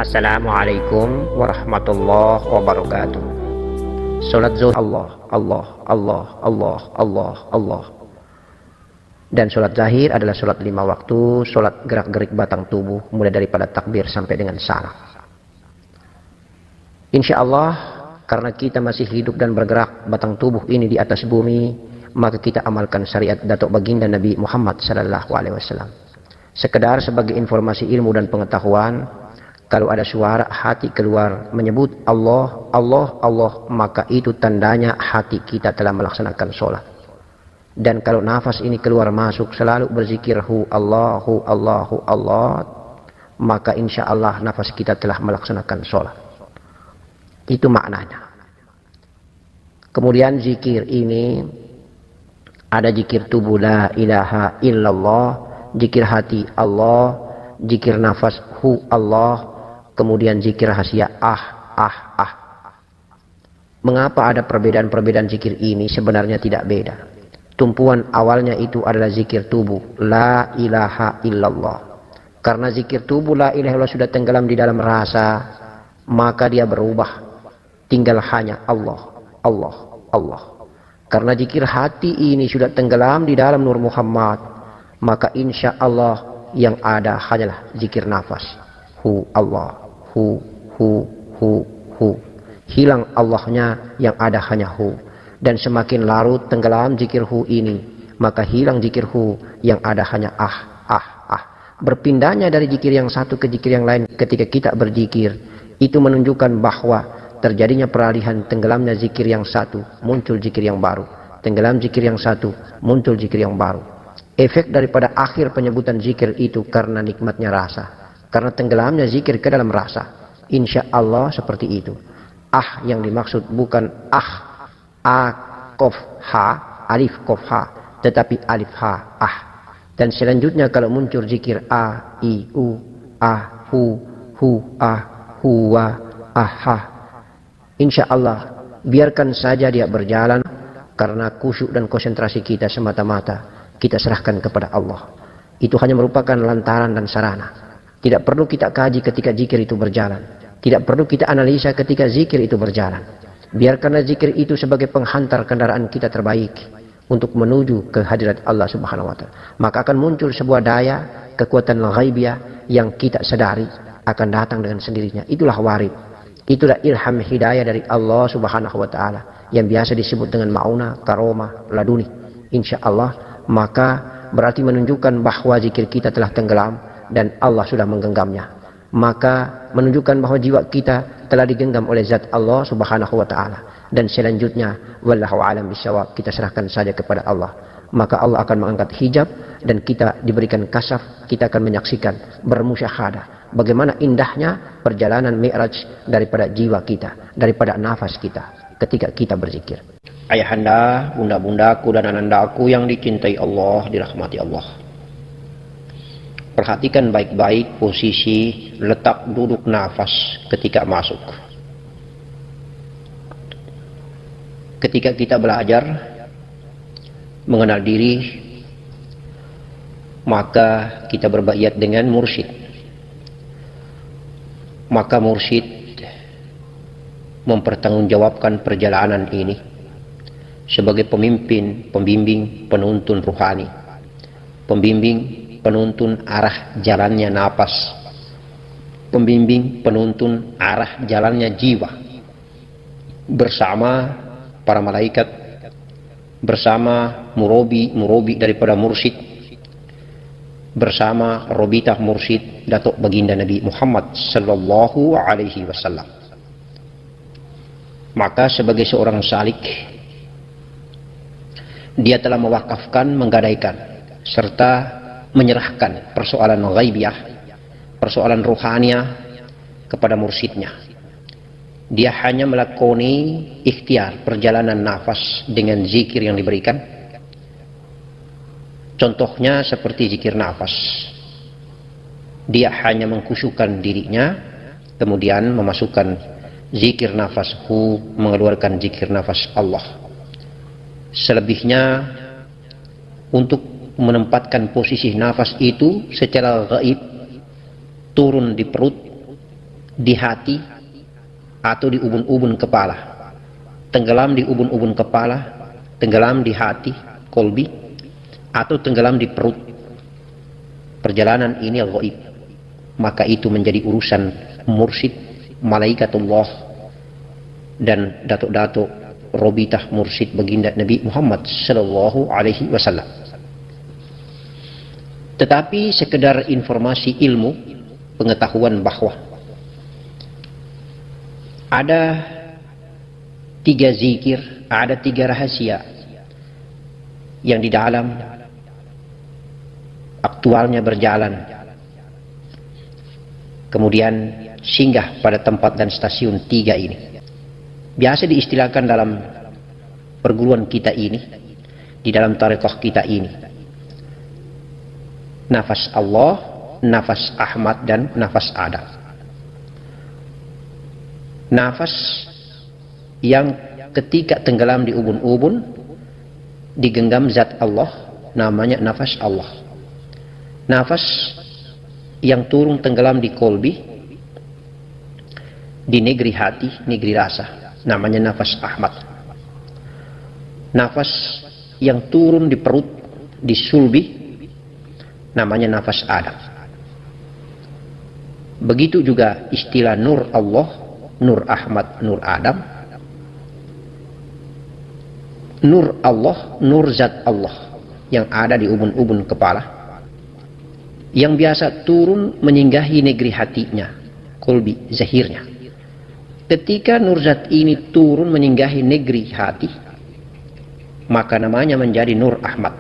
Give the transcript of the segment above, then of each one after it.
Assalamualaikum warahmatullahi wabarakatuh. Salat zuhur Allah, Allah, Allah, Allah, Allah, Allah. Dan salat zahir adalah salat 5 waktu, salat gerak-gerik batang tubuh mulai daripada takbir sampai dengan salam. Insya Allah, karena kita masih hidup dan bergerak batang tubuh ini di atas bumi, maka kita amalkan syariat Datuk Baginda Nabi Muhammad SAW. Sekedar sebagai informasi ilmu dan pengetahuan, kalau ada suara hati keluar menyebut Allah, Allah, Allah, maka itu tandanya hati kita telah melaksanakan sholat. Dan kalau nafas ini keluar masuk selalu berzikir hu Allahu, Allahu, Allah, maka insya Allah nafas kita telah melaksanakan sholat. Itu maknanya. Kemudian zikir ini ada zikir tubuh la ilaha illallah, zikir hati Allah, zikir nafas hu Allah, kemudian zikir rahasia ah. Mengapa ada perbedaan-perbedaan zikir ini? Sebenarnya tidak beda. Tumpuan awalnya itu adalah zikir tubuh la ilaha illallah. Karena zikir tubuh la ilaha illallah sudah tenggelam di dalam rasa, maka dia berubah, tinggal hanya Allah, Allah, Allah. Karena zikir hati ini sudah tenggelam di dalam nur Muhammad, maka insya Allah yang ada hanyalah zikir nafas hu Allah, hu. Hilang Allahnya, yang ada hanya hu. Dan semakin larut tenggelam zikir hu ini, maka hilang zikir hu, yang ada hanya ah. Berpindahnya dari zikir yang satu ke zikir yang lain ketika kita berzikir, itu menunjukkan bahwa terjadinya peralihan, tenggelamnya zikir yang satu, muncul zikir yang baru. Tenggelam zikir yang satu, muncul zikir yang baru. Efek daripada akhir penyebutan zikir itu karena nikmatnya rasa. Karena tenggelamnya zikir ke dalam rasa. Insya Allah seperti itu. Ah yang dimaksud bukan kof ha, alif kof ha, tetapi alif ha, ah. Dan selanjutnya kalau muncul zikir a, i, u, ah, hu, ah, huwa, ah, ha. Insya Allah biarkan saja dia berjalan, karena khusyuk dan konsentrasi kita semata-mata kita serahkan kepada Allah. Itu hanya merupakan lantaran dan sarana. Tidak perlu kita kaji ketika zikir itu berjalan. Tidak perlu kita analisa ketika zikir itu berjalan. Biarkanlah zikir itu sebagai penghantar kendaraan kita terbaik untuk menuju ke hadirat Allah Subhanahu wa taala. Maka akan muncul sebuah daya, kekuatan ghaibiyah yang kita sadari akan datang dengan sendirinya. Itulah warid. Itulah ilham hidayah dari Allah Subhanahu wa taala yang biasa disebut dengan mauna, karomah, laduni. Insya Allah, maka berarti menunjukkan bahwa zikir kita telah tenggelam dan Allah sudah menggenggamnya. Maka menunjukkan bahwa jiwa kita telah digenggam oleh zat Allah Subhanahu wa taala. Dan selanjutnya wallahu a'lam bishawab, kita serahkan saja kepada Allah. Maka Allah akan mengangkat hijab dan kita diberikan kasaf, kita akan menyaksikan, bermusyahadah bagaimana indahnya perjalanan mi'raj daripada jiwa kita, daripada nafas kita ketika kita berzikir. Ayahanda, bunda-bundaku dan anandaku yang dicintai Allah, dirahmati Allah. Perhatikan baik-baik posisi letak duduk nafas ketika masuk. Ketika kita belajar mengenal diri, maka kita berbaiat dengan mursyid. Maka mursyid mempertanggungjawabkan perjalanan ini sebagai pemimpin, pembimbing, penuntun ruhani, pembimbing, penuntun arah jalannya napas, pembimbing, penuntun arah jalannya jiwa, bersama para malaikat, bersama murobi daripada mursyid, bersama robitah mursyid Datuk Baginda Nabi Muhammad sallallahu alaihi wasallam. Maka sebagai seorang salik, dia telah mewakafkan, menggadaikan, serta menyerahkan persoalan ghaibiyah, persoalan ruhaniyah kepada mursyidnya. Dia hanya melakoni ikhtiar perjalanan nafas dengan zikir yang diberikan. Contohnya seperti zikir nafas. Dia hanya mengkhusyukkan dirinya, kemudian memasukkan zikir nafas hu, mengeluarkan zikir nafas Allah. Selebihnya untuk menempatkan posisi nafas itu secara gaib, turun di perut, di hati atau di ubun-ubun kepala, tenggelam di ubun-ubun kepala, tenggelam di hati, kolbi, atau tenggelam di perut. Perjalanan ini al-ghaib, maka itu menjadi urusan mursyid, malaikatullah, dan datuk-datuk robitah mursyid baginda Nabi Muhammad sallallahu alaihi wasallam. Tetapi sekedar informasi ilmu, pengetahuan bahwa ada 3 zikir, ada 3 rahasia yang di dalam aktualnya berjalan, kemudian singgah pada tempat dan stasiun 3 ini. Biasa diistilahkan dalam perguruan kita ini, di dalam tarekat kita ini, nafas Allah, nafas Ahmad, dan nafas Adam. Nafas yang ketika tenggelam di ubun-ubun digenggam zat Allah, namanya nafas Allah. Nafas yang turun tenggelam di kolbi, di negeri hati, negeri rasa, namanya nafas Ahmad. Nafas yang turun di perut, di sulbi, namanya nafas Adam. Begitu juga istilah nur Allah, nur Ahmad, nur Adam. Nur Allah, nur zat Allah yang ada di ubun-ubun kepala, yang biasa turun menyinggahi negeri hatinya, kolbi, zahirnya. Ketika nur zat ini turun menyinggahi negeri hati, maka namanya menjadi nur Ahmad.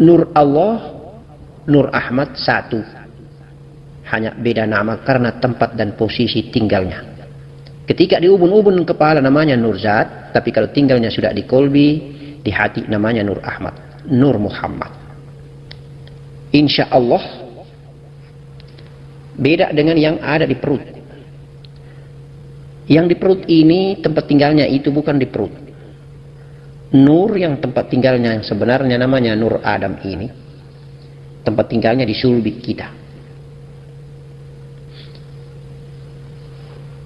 Nur Allah, nur Ahmad satu, hanya beda nama karena tempat dan posisi tinggalnya. Ketika di ubun-ubun kepala namanya nur zat, tapi kalau tinggalnya sudah di kolbi, di hati namanya nur Ahmad, nur Muhammad. Insya Allah beda dengan yang ada di perut. Yang di perut ini tempat tinggalnya itu bukan di perut. Nur yang tempat tinggalnya yang sebenarnya namanya nur Adam ini, tempat tinggalnya di sulbi kita.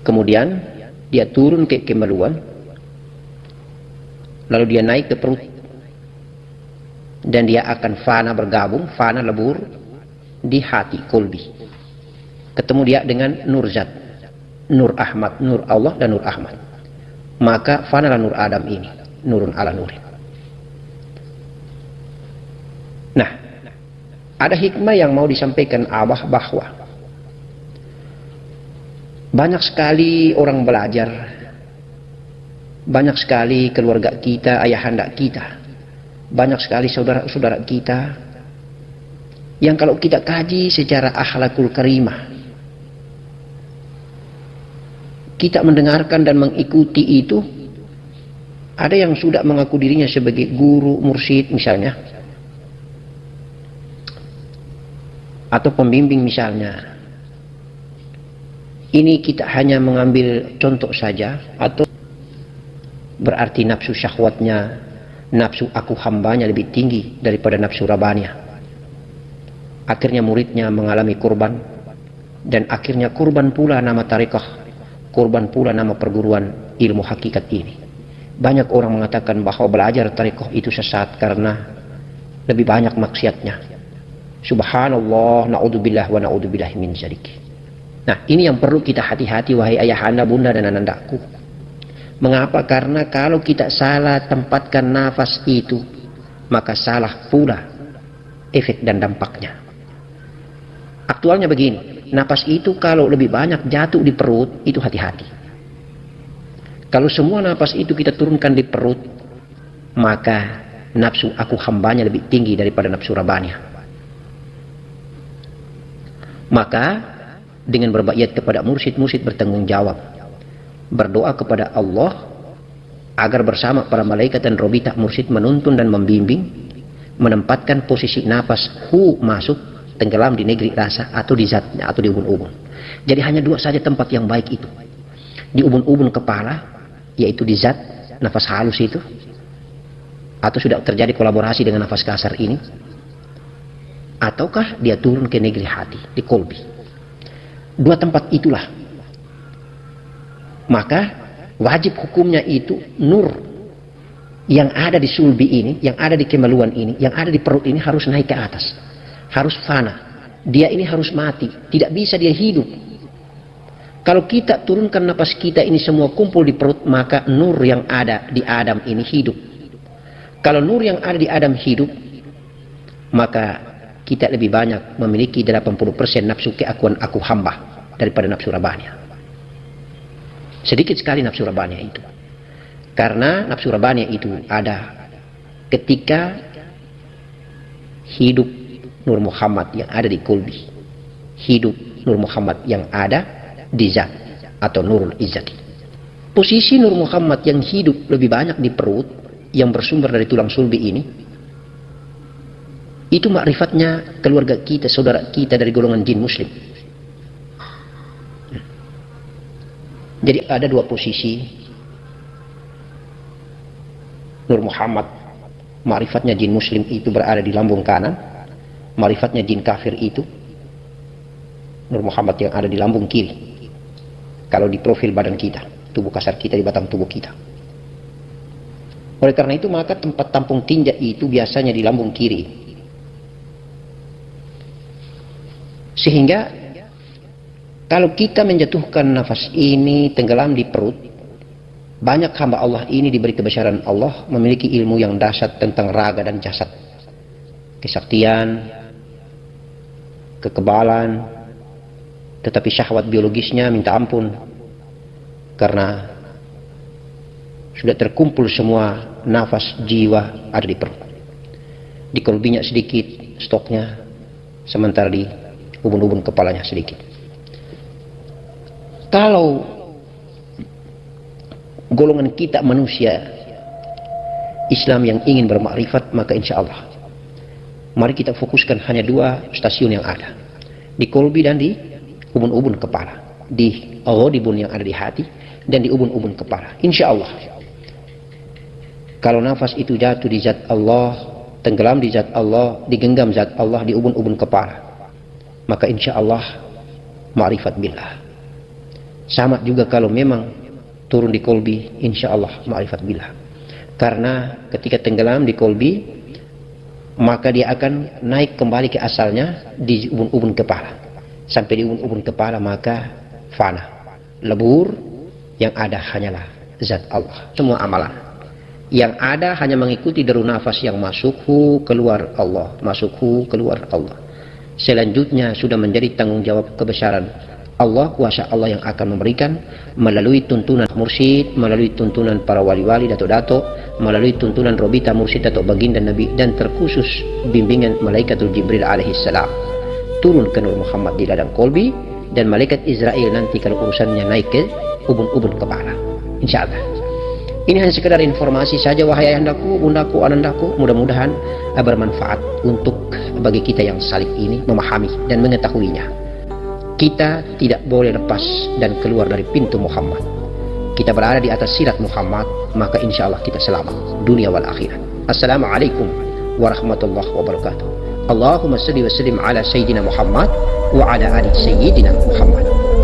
Kemudian dia turun ke kemaluan, lalu dia naik ke perut, dan dia akan fana bergabung, fana lebur di hati, kolbi. Ketemu dia dengan nur zat, nur Ahmad, nur Allah dan nur Ahmad. Maka fanalah nur Adam ini, nurun ala nurin. Nah, ada hikmah yang mau disampaikan Abah bahwa banyak sekali orang belajar, banyak sekali keluarga kita, ayahanda kita, banyak sekali saudara-saudara kita yang kalau kita kaji secara akhlakul karimah, kita mendengarkan dan mengikuti itu, ada yang sudah mengaku dirinya sebagai guru, mursyid misalnya, atau pembimbing misalnya. Ini kita hanya mengambil contoh saja, atau berarti nafsu syahwatnya, nafsu aku hambanya lebih tinggi daripada nafsu rabbaniyah. Akhirnya muridnya mengalami kurban, dan akhirnya kurban pula nama tarekah, kurban pula nama perguruan ilmu hakikat ini. Banyak orang mengatakan bahwa belajar tarekah itu sesat karena lebih banyak maksiatnya. Subhanallah, na'udzubillah wa na'udzubillah min dzalik. Nah, ini yang perlu kita hati-hati wahai ayahanda, bunda, dan anandaku. Mengapa? Karena kalau kita salah tempatkan nafas itu, maka salah pula efek dan dampaknya. Aktualnya begini, nafas itu kalau lebih banyak jatuh di perut, itu hati-hati. Kalau semua nafas itu kita turunkan di perut, maka nafsu aku hambanya lebih tinggi daripada nafsu rabbaniyah. Maka dengan berbaiat kepada mursyid-mursyid bertanggung jawab, berdoa kepada Allah agar bersama para malaikat dan robitah mursyid menuntun dan membimbing, menempatkan posisi nafas hu masuk tenggelam di negeri rasa atau di zatnya atau di ubun-ubun. Jadi hanya 2 saja tempat yang baik itu, di ubun-ubun kepala, yaitu di zat nafas halus itu, atau sudah terjadi kolaborasi dengan nafas kasar ini, ataukah dia turun ke negeri hati, di kolbi. Dua tempat itulah. Maka wajib hukumnya itu nur yang ada di sulbi ini, yang ada di kemaluan ini, yang ada di perut ini harus naik ke atas. Harus fana. Dia ini harus mati. Tidak bisa dia hidup. Kalau kita turunkan napas kita ini semua kumpul di perut, maka nur yang ada di Adam ini hidup. Kalau nur yang ada di Adam hidup, maka kita lebih banyak memiliki 80% nafsu keakuan aku hamba daripada nafsu rabania. Sedikit sekali nafsu rabania itu. Karena nafsu rabania itu ada ketika hidup Nur Muhammad yang ada di kolbi, hidup Nur Muhammad yang ada di zat atau Nurul Izzati. Posisi Nur Muhammad yang hidup lebih banyak di perut, yang bersumber dari tulang sulbi ini, itu makrifatnya keluarga kita, saudara kita dari golongan jin muslim. Jadi ada dua posisi. Nur Muhammad, makrifatnya jin muslim itu berada di lambung kanan, makrifatnya jin kafir itu Nur Muhammad yang ada di lambung kiri. Kalau di profil badan kita, tubuh kasar kita, di batang tubuh kita. Oleh karena itu maka tempat tampung tinja itu biasanya di lambung kiri. Sehingga kalau kita menjatuhkan nafas ini tenggelam di perut, banyak hamba Allah ini diberi kebesaran Allah, memiliki ilmu yang dahsyat tentang raga dan jasad, kesaktian, kekebalan, tetapi syahwat biologisnya minta ampun, karena sudah terkumpul semua nafas jiwa ada di perut. Di kolbinya sedikit stoknya, sementara di ubun-ubun kepalanya sedikit. Kalau golongan kita manusia Islam yang ingin bermakrifat, maka insya Allah mari kita fokuskan hanya dua stasiun yang ada, di kolbi dan di ubun-ubun kepala, di ghodibun yang ada di hati dan di ubun-ubun kepala. Insya Allah kalau nafas itu jatuh di zat Allah, tenggelam di zat Allah, digenggam zat Allah di ubun-ubun kepala, maka insya Allah ma'rifat billah. Sama juga kalau memang turun di kolbi, insya Allah ma'rifat billah. Karena ketika tenggelam di kolbi, maka dia akan naik kembali ke asalnya di ubun-ubun kepala. Sampai di ubun-ubun kepala maka fana, lebur, yang ada hanyalah zat Allah. Semua amalan yang ada hanya mengikuti deru nafas yang masuk hu keluar Allah, masuk hu keluar Allah. Selanjutnya sudah menjadi tanggung jawab kebesaran Allah, kuasa Allah yang akan memberikan melalui tuntunan mursyid, melalui tuntunan para wali-wali, dato-dato, melalui tuntunan Robita mursyid atau baginda Nabi, dan terkhusus bimbingan Malaikatul Jibril alaihissalam turun ke Nur Muhammad di ladang kolbi, dan malaikat Israel nanti kalau urusannya naik ke ubun-ubun kepala. Insya Allah. Ini hanya sekedar informasi saja, wahai ayandaku, bundaku, anandaku. Mudah-mudahan bermanfaat untuk bagi kita yang salib ini memahami dan mengetahuinya. Kita tidak boleh lepas dan keluar dari pintu Muhammad. Kita berada di atas sirat Muhammad, maka insya Allah kita selamat dunia wal akhirat. Assalamualaikum warahmatullahi wabarakatuh. Allahumma salli wa sallim ala Sayyidina Muhammad wa ala ali Sayyidina Muhammad.